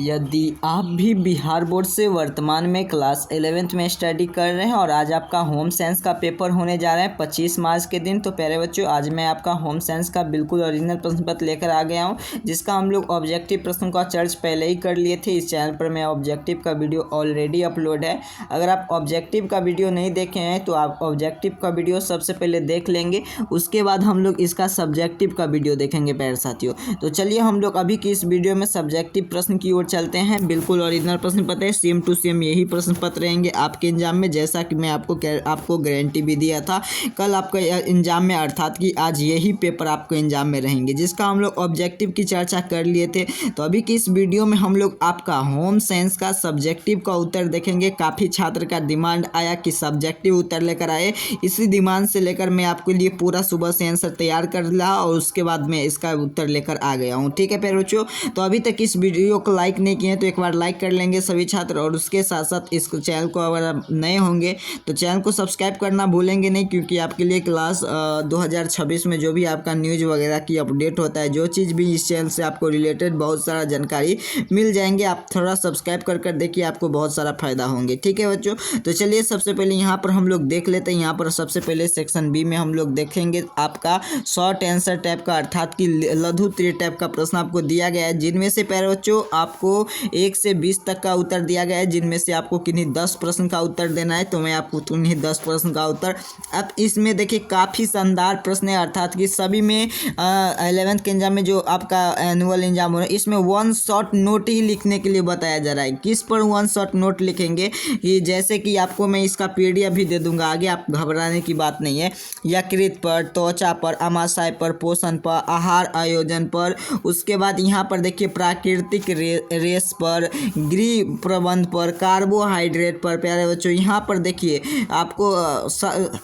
यदि आप भी बिहार बोर्ड से वर्तमान में क्लास 11th में स्टडी कर रहे हैं और आज आपका होम साइंस का पेपर होने जा रहा है 25 मार्च के दिन, तो प्यारे बच्चों आज मैं आपका होम साइंस का बिल्कुल ओरिजिनल प्रश्न पत्र लेकर आ गया हूं, जिसका हम लोग ऑब्जेक्टिव प्रश्न का चर्च पहले ही कर लिए थे। इस चैनल पर मैं ऑब्जेक्टिव का वीडियो ऑलरेडी अपलोड है। अगर आप ऑब्जेक्टिव का वीडियो नहीं देखे हैं तो आप ऑब्जेक्टिव का वीडियो सबसे पहले देख लेंगे, उसके बाद हम लोग इसका सब्जेक्टिव का वीडियो देखेंगे प्यारे साथियों। तो चलिए हम लोग अभी की इस वीडियो में सब्जेक्टिव प्रश्न की ओर चलते हैं। बिल्कुल ओरिजिनल प्रश्न पत्र है, सेम टू सेम यही प्रश्न पत्र रहेंगे आपके एग्जाम में, जैसा कि मैं आपको गारंटी भी दिया था कल आपका एग्जाम में, अर्थात कि आज यही पेपर आपको एग्जाम में रहेंगे, जिसका हम लोग ऑब्जेक्टिव की चर्चा कर लिए थे। तो अभी की इस वीडियो में हम लोग आपका होम साइंस का सब्जेक्टिव का उत्तर देखेंगे। काफ़ी छात्र का डिमांड आया कि सब्जेक्टिव उत्तर लेकर आए, इसी डिमांड से लेकर मैं आपके लिए पूरा सुबह से आंसर तैयार कर लिया और उसके बाद मैं इसका उत्तर लेकर आ गया हूँ। ठीक है प्यारे बच्चों, तो अभी तक इस वीडियो को लाइक नहीं किए हैं तो एक बार लाइक कर लेंगे सभी छात्र, और उसके साथ साथ इस चैनल को अगर आप नए होंगे तो चैनल को सब्सक्राइब करना भूलेंगे नहीं, क्योंकि आपके लिए क्लास 2026 में जो भी आपका न्यूज़ वगैरह की अपडेट होता है, जो चीज़ भी इस चैनल से आपको रिलेटेड बहुत सारा जानकारी मिल जाएंगे। आप थोड़ा सब्सक्राइब कर देखिए, आपको बहुत सारा फायदा होंगे। ठीक है बच्चों, तो चलिए सबसे पहले यहाँ पर हम लोग देख लेते हैं। यहाँ पर सबसे पहले सेक्शन बी में हम लोग देखेंगे आपका शॉर्ट आंसर टाइप का, अर्थात कि लघु उत्तरीय टाइप का प्रश्न आपको दिया गया है, जिनमें से प्यारे बच्चों आपको 1 से 20 तक का उत्तर दिया गया है, जिनमें से आपको किन्हीं 10 प्रश्न का उत्तर देना है। तो मैं आपको किन्हीं 10 प्रश्न का उत्तर, अब इसमें देखिए काफ़ी शानदार प्रश्न है, अर्थात कि सभी में 11th के एग्जाम में जो आपका एनुअल एग्जाम हो रहा है, इसमें वन शॉट नोट ही लिखने के लिए बताया जा रहा है। किस पर वन शॉट नोट लिखेंगे, कि जैसे कि आपको मैं इसका PDF भी दे दूंगा आगे, आप घबराने की बात नहीं है। यकृत पर, त्वचा पर, आमाशय पर, पोषण पर, आहार आयोजन पर, उसके बाद यहाँ पर देखिए प्राकृतिक रेस पर, गृह प्रबंध पर, कार्बोहाइड्रेट पर। प्यारे बच्चों यहाँ पर देखिए आपको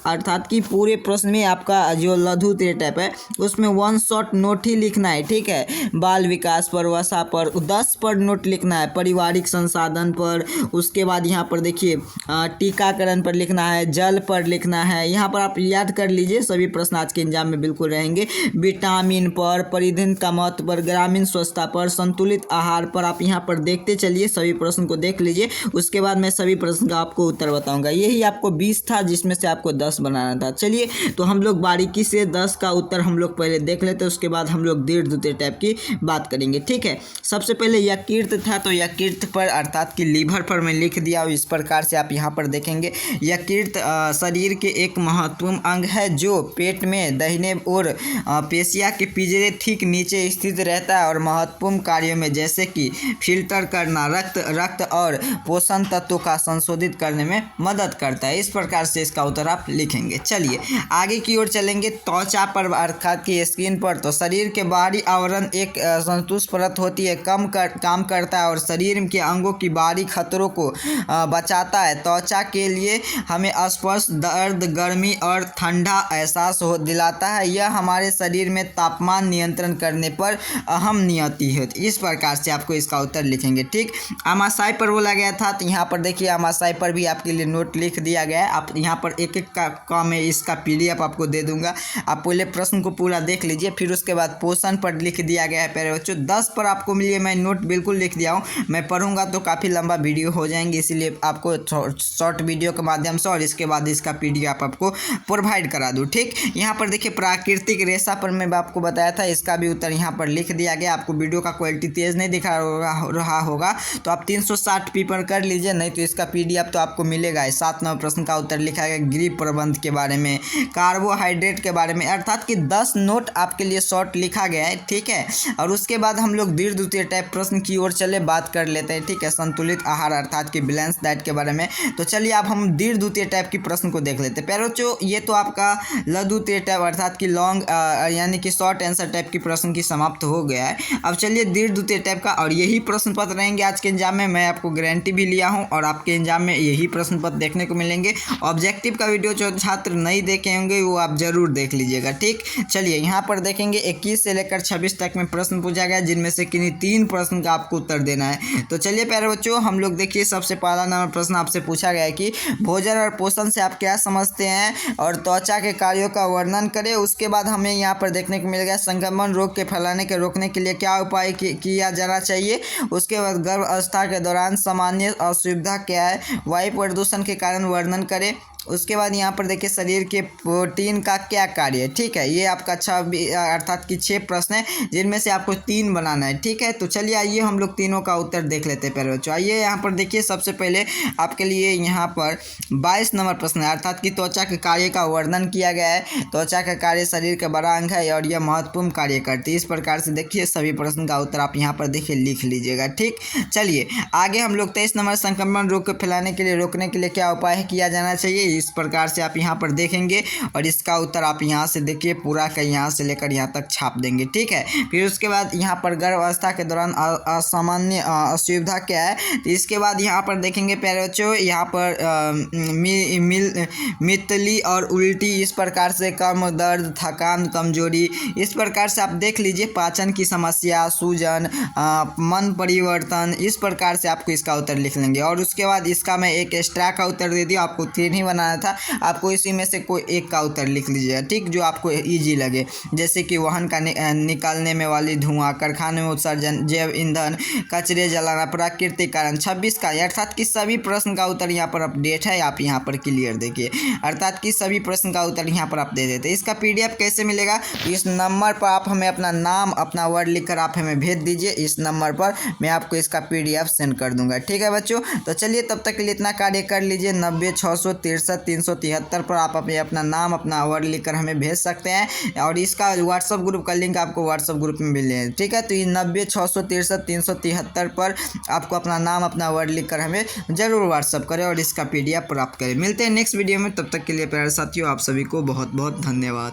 अर्थात कि पूरे प्रश्न में आपका जो लघु उत्तरीय टाइप है उसमें वन शॉट नोट ही लिखना है। ठीक है, बाल विकास पर, वसा पर 10 पर नोट लिखना है, पारिवारिक संसाधन पर, उसके बाद यहाँ पर देखिए टीकाकरण पर लिखना है, जल पर लिखना है। यहाँ पर आप याद कर लीजिए, सभी प्रश्न आज के एग्जाम में बिल्कुल रहेंगे। विटामिन पर, परिधन का महत्व पर, ग्रामीण स्वच्छता पर, संतुलित आहार पर। आप यहाँ पर देखते चलिए, सभी प्रश्न को देख लीजिए, उसके बाद मैं सभी प्रश्न का आपको उत्तर बताऊंगा। यही आपको 20 था, जिसमें से आपको 10 बनाना था। चलिए तो हम लोग बारीकी से 10 का उत्तर हम लोग पहले देख लेते हैं, उसके बाद हम लोग दीर्घ उत्तरीय टाइप की बात करेंगे। ठीक है, सबसे पहले यकृत था, तो यकृत पर अर्थात कि लीवर पर मैं लिख दिया, और इस प्रकार से आप यहाँ पर देखेंगे। यकृत शरीर के एक महत्वपूर्ण अंग है, जो पेट में दाहिने ओर पेशिया के पिंजरे ठीक नीचे स्थित रहता है और महत्वपूर्ण कार्यों में जैसे कि फिल्टर करना, रक्त और पोषण तत्वों का संशोधित करने में मदद करता है। इस प्रकार से इसका उत्तर आप लिखेंगे। चलिए आगे की ओर चलेंगे। त्वचा पर अर्थात की स्किन पर, तो शरीर के बाहरी आवरण एक संतुष्ट परत होती है, काम करता है और शरीर के अंगों की बाहरी खतरों को बचाता है। त्वचा के लिए हमें स्पर्श, दर्द, गर्मी और ठंडा एहसास दिलाता है। यह हमारे शरीर में तापमान नियंत्रण करने पर अहम नियति है। इस प्रकार से आपको इसका उत्तर लिखेंगे। ठीक, आमाशय पर बोला गया था, तो यहाँ पर देखिए आमाशय पर भी आपके लिए नोट लिख दिया गया है। आप यहाँ पर एक एक का मैं इसका PDF आपको दे दूंगा, आप पहले प्रश्न को पूरा देख लीजिए, फिर उसके बाद पोषण पर लिख दिया गया है। प्यारे बच्चों 10 पर आपको मिलिए, मैं नोट बिल्कुल लिख दिया हूँ। मैं पढ़ूंगा तो काफ़ी लंबा वीडियो हो जाएंगे, इसीलिए आपको शॉर्ट वीडियो के माध्यम से और इसके बाद इसका PDF आपको प्रोवाइड करा दूँ। ठीक, यहाँ पर देखिए प्राकृतिक रेशा पर मैं आपको बताया था, इसका भी उत्तर यहाँ पर लिख दिया गया। आपको वीडियो का क्वालिटी तेज़ नहीं दिखा रहा होगा तो आप 360p पर कर लीजिए, नहीं तो इसका PDF तो आपको मिलेगा। 7-9 प्रश्न का उत्तर लिखा गया, गृह प्रबंध के बारे में, कार्बोहाइड्रेट के बारे में, अर्थात कि 10 नोट आपके लिए शॉर्ट लिखा गया है। ठीक है, और उसके बाद हम लोग दीर्घ उत्तरीय टाइप प्रश्न की ओर चले बात कर लेते हैं। ठीक है, संतुलित आहार अर्थात कि बैलेंस डाइट के बारे में। तो चलिए अब हम दीर्घ उत्तरीय टाइप की प्रश्न को देख लेते हैं। प्यारे बच्चों ये तो आपका लघु उत्तरीय टाइप अर्थात कि लॉन्ग यानी कि शॉर्ट आंसर टाइप की प्रश्न की समाप्त हो गया है। अब चलिए दीर्घ उत्तरीय टाइप का, और यही प्रश्न पत्र रहेंगे आज के एग्जाम में। मैं आपको गारंटी भी लिया हूं, और आपके एग्जाम में यही प्रश्न पत्र देखने को मिलेंगे। ऑब्जेक्टिव का वीडियो जो छात्र नहीं देखे होंगे वो आप जरूर देख लीजिएगा। ठीक, चलिए यहाँ पर देखेंगे 21 से लेकर 26 तक में प्रश्न पूछा गया, जिनमें से किन्हीं 3 प्रश्न का आपको उत्तर देना है। तो चलिए प्यारे बच्चों हम लोग देखिए, सबसे पहला नंबर प्रश्न आपसे पूछा गया है कि भोजन और पोषण से आप क्या समझते हैं और त्वचा के कार्यों का वर्णन करें। उसके बाद हमें यहाँ पर देखने को मिलेगा संक्रमण रोग के फैलाने के रोकने के लिए क्या उपाय किया जाना चाहिए। उसके बाद गर्भावस्था के दौरान सामान्य असुविधा क्या है, वायु प्रदूषण के कारण वर्णन करें। उसके बाद यहाँ पर देखिए शरीर के प्रोटीन का क्या कार्य है। ठीक है, ये आपका 6 अर्थात कि 6 प्रश्न है जिनमें से आपको 3 बनाना है। ठीक है, तो चलिए आइए हम लोग तीनों का उत्तर देख लेते हैं प्यारे बच्चों। आइए यहाँ पर देखिए, सबसे पहले आपके लिए यहाँ पर 22 नंबर प्रश्न है, अर्थात कि त्वचा के कार्य का वर्णन किया गया है। त्वचा का कार्य शरीर का बड़ा अंग है और यह महत्वपूर्ण कार्य करती है। इस प्रकार से देखिए सभी प्रश्न का उत्तर आप यहाँ पर देखिए लिख लीजिएगा। ठीक, चलिए आगे हम लोग 23 नंबर संक्रमण रोग को फैलाने के लिए रोकने के लिए क्या उपाय किया जाना चाहिए, इस प्रकार से आप यहाँ पर देखेंगे और इसका उत्तर आप यहाँ से देखिए पूरा का यहाँ से लेकर यहाँ तक छाप देंगे। ठीक है, फिर उसके बाद यहाँ पर गर्भावस्था के दौरान असामान्य असुविधा क्या है, तो इसके बाद यहाँ पर देखेंगे प्यारे बच्चों, यहाँ पर मितली और उल्टी, इस प्रकार से कम दर्द, थकान, कमजोरी, इस प्रकार से आप देख लीजिए। पाचन की समस्या, सूजन, मन परिवर्तन, इस प्रकार से आपको इसका उत्तर लिख लेंगे। और उसके बाद इसका मैं एक एक्स्ट्रा का उत्तर दे दिया, आपको 3 ही बनाना था, आपको इसी में से कोई एक का उत्तर लिख लीजिएगा। ठीक, जो आपको इजी लगे, जैसे कि वाहन का निकालने में वाली धुआं, कारखाने में उत्सर्जन, जैव ईंधन, कचरे जलाना, प्राकृतिक कारण। 26 का अर्थात कि सभी प्रश्न का उत्तर यहाँ पर अपडेट है, आप यहाँ पर क्लियर देखिए, अर्थात कि सभी प्रश्न का उत्तर यहाँ पर आप दे देते। इसका PDF कैसे मिलेगा, इस नंबर पर आप हमें अपना नाम, अपना वर्ड लिखकर आप हमें भेज दीजिए। इस नंबर पर मैं आपको इसका PDF सेंड कर दूंगा। ठीक है बच्चों, तो चलिए तब तक के लिए इतना कार्य कर लीजिए। 90 663 373 पर आप अपना नाम, अपना वर्ड लिखकर हमें भेज सकते हैं और इसका व्हाट्सअप ग्रुप का लिंक आपको व्हाट्सअप ग्रुप में मिल जाए। ठीक है, तो ये 90 663 373 पर आपको अपना नाम, अपना वर्ड लिखकर हमें जरूर व्हाट्सअप करें और इसका PDF प्राप्त करें। मिलते हैं नेक्स्ट वीडियो में, तब तक के लिए प्यारे साथियों आप सभी को बहुत बहुत धन्यवाद।